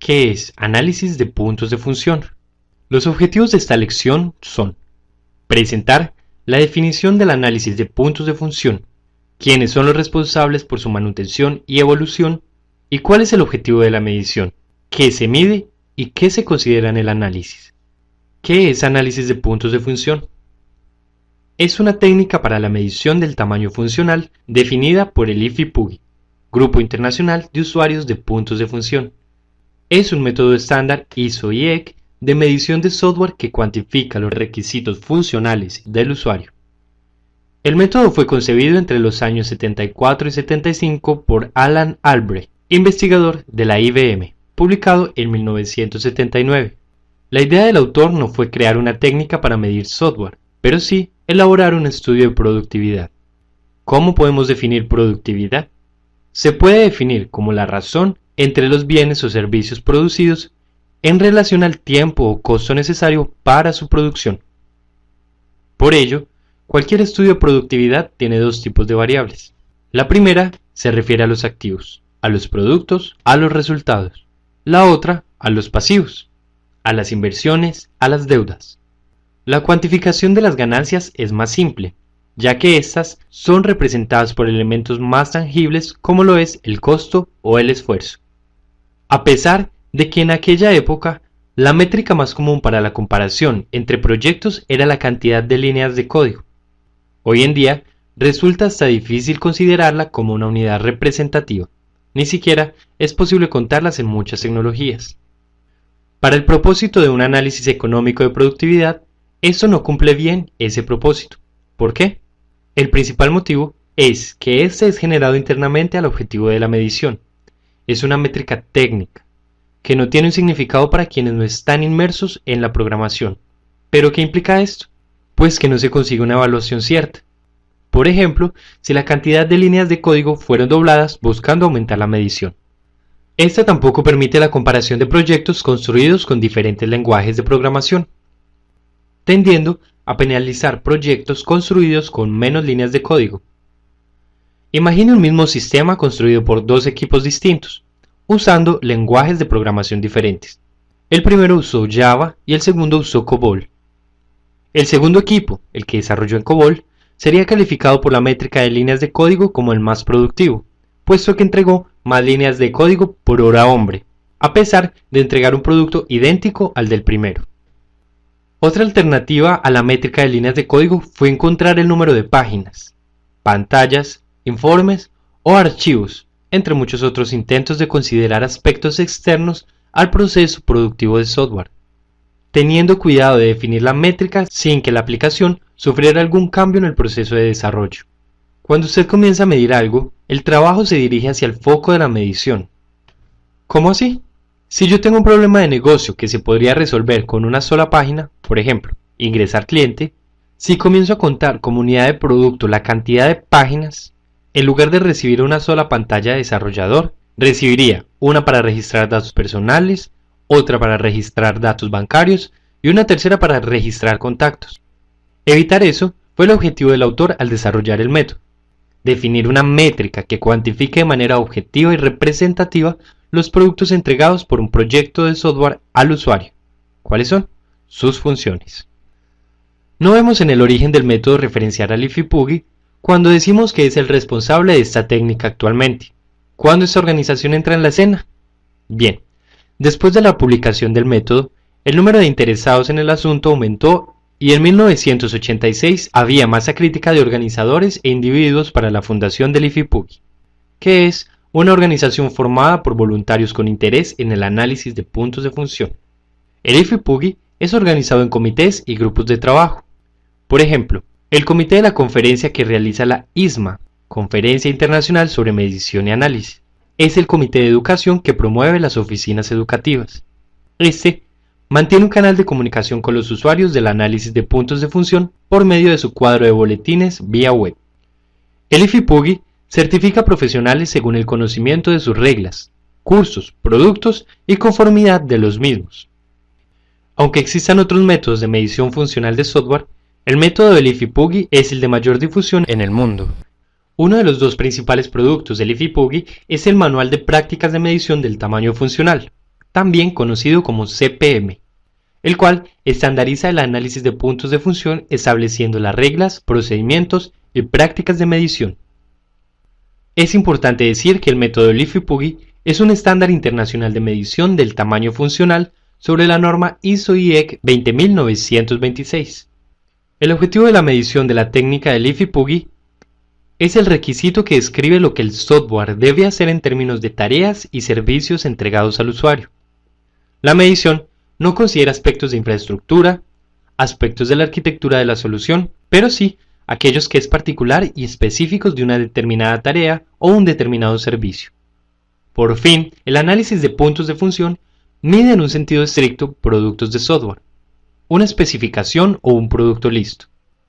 ¿Qué es análisis de puntos de función? Los objetivos de esta lección son presentar la definición del análisis de puntos de función, quiénes son los responsables por su manutención y evolución, y cuál es el objetivo de la medición, qué se mide y qué se considera en el análisis. ¿Qué es análisis de puntos de función? Es una técnica para la medición del tamaño funcional definida por el IFPUGI, Grupo Internacional de Usuarios de Puntos de Función. Es un método estándar ISO-IEC de medición de software que cuantifica los requisitos funcionales del usuario. El método fue concebido entre los años 74 y 75 por Alan Albrecht, investigador de la IBM, publicado en 1979. La idea del autor no fue crear una técnica para medir software, pero sí elaborar un estudio de productividad. ¿Cómo podemos definir productividad? Se puede definir como la razón entre los bienes o servicios producidos en relación al tiempo o costo necesario para su producción. Por ello, cualquier estudio de productividad tiene dos tipos de variables. La primera se refiere a los activos, a los productos, a los resultados. La otra, a los pasivos, a las inversiones, a las deudas. La cuantificación de las ganancias es más simple, ya que éstas son representadas por elementos más tangibles como lo es el costo o el esfuerzo. A pesar de que en aquella época la métrica más común para la comparación entre proyectos era la cantidad de líneas de código. Hoy en día resulta hasta difícil considerarla como una unidad representativa, ni siquiera es posible contarlas en muchas tecnologías. Para el propósito de un análisis económico de productividad, esto no cumple bien ese propósito. ¿Por qué? El principal motivo es que este es generado internamente al objetivo de la medición. Es una métrica técnica, que no tiene un significado para quienes no están inmersos en la programación. ¿Pero qué implica esto? Pues que no se consigue una evaluación cierta. Por ejemplo, si la cantidad de líneas de código fueron dobladas buscando aumentar la medición. Esta tampoco permite la comparación de proyectos construidos con diferentes lenguajes de programación, tendiendo a penalizar proyectos construidos con menos líneas de código. Imagine un mismo sistema construido por dos equipos distintos, usando lenguajes de programación diferentes. El primero usó Java y el segundo usó COBOL. El segundo equipo, el que desarrolló en COBOL, sería calificado por la métrica de líneas de código como el más productivo, puesto que entregó más líneas de código por hora hombre, a pesar de entregar un producto idéntico al del primero. Otra alternativa a la métrica de líneas de código fue encontrar el número de páginas, pantallas, informes o archivos, entre muchos otros intentos de considerar aspectos externos al proceso productivo de software, teniendo cuidado de definir la métrica sin que la aplicación sufriera algún cambio en el proceso de desarrollo. Cuando usted comienza a medir algo, el trabajo se dirige hacia el foco de la medición. ¿Cómo así? Si yo tengo un problema de negocio que se podría resolver con una sola página, por ejemplo, ingresar cliente, si comienzo a contar como unidad de producto la cantidad de páginas, en lugar de recibir una sola pantalla de desarrollador, recibiría una para registrar datos personales, otra para registrar datos bancarios y una tercera para registrar contactos. Evitar eso fue el objetivo del autor al desarrollar el método. Definir una métrica que cuantifique de manera objetiva y representativa los productos entregados por un proyecto de software al usuario. ¿Cuáles son? Sus funciones. No vemos en el origen del método referenciar al IFPUGI cuando decimos que es el responsable de esta técnica actualmente. ¿Cuándo esta organización entra en la escena? Bien, después de la publicación del método, el número de interesados en el asunto aumentó y en 1986 había masa crítica de organizadores e individuos para la fundación del IFPUGI, que es una organización formada por voluntarios con interés en el análisis de puntos de función. El IFPUGI es organizado en comités y grupos de trabajo. Por ejemplo, el comité de la conferencia que realiza la ISMA, Conferencia Internacional sobre Medición y Análisis, es el comité de educación que promueve las oficinas educativas. Este mantiene un canal de comunicación con los usuarios del análisis de puntos de función por medio de su cuadro de boletines vía web. El IFPUGI certifica profesionales según el conocimiento de sus reglas, cursos, productos y conformidad de los mismos. Aunque existan otros métodos de medición funcional de software, el método del IFPUGI es el de mayor difusión en el mundo. Uno de los dos principales productos del IFPUGI es el Manual de Prácticas de Medición del Tamaño Funcional, también conocido como CPM, el cual estandariza el análisis de puntos de función estableciendo las reglas, procedimientos y prácticas de medición. Es importante decir que el método Liffey-Puggy es un estándar internacional de medición del tamaño funcional sobre la norma ISO/IEC 20926. El objetivo de la medición de la técnica de Liffey-Puggy es el requisito que describe lo que el software debe hacer en términos de tareas y servicios entregados al usuario. La medición no considera aspectos de infraestructura, aspectos de la arquitectura de la solución, pero sí aquellos que es particular y específicos de una determinada tarea o un determinado servicio. Por fin, el análisis de puntos de función mide en un sentido estricto productos de software, una especificación o un producto listo.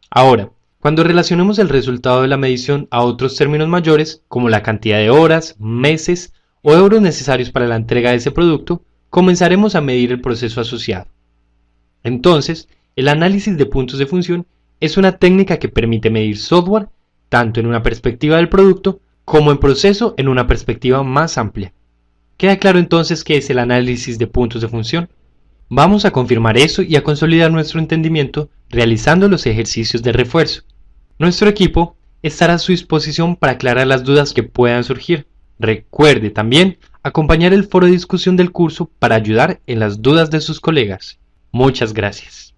Ahora, cuando relacionemos el resultado de la medición a otros términos mayores, como la cantidad de horas, meses o euros necesarios para la entrega de ese producto, comenzaremos a medir el proceso asociado. Entonces, el análisis de puntos de función es una técnica que permite medir software tanto en una perspectiva del producto como en proceso en una perspectiva más amplia. ¿Queda claro entonces qué es el análisis de puntos de función? Vamos a confirmar eso y a consolidar nuestro entendimiento realizando los ejercicios de refuerzo. Nuestro equipo estará a su disposición para aclarar las dudas que puedan surgir. Recuerde también acompañar el foro de discusión del curso para ayudar en las dudas de sus colegas. Muchas gracias.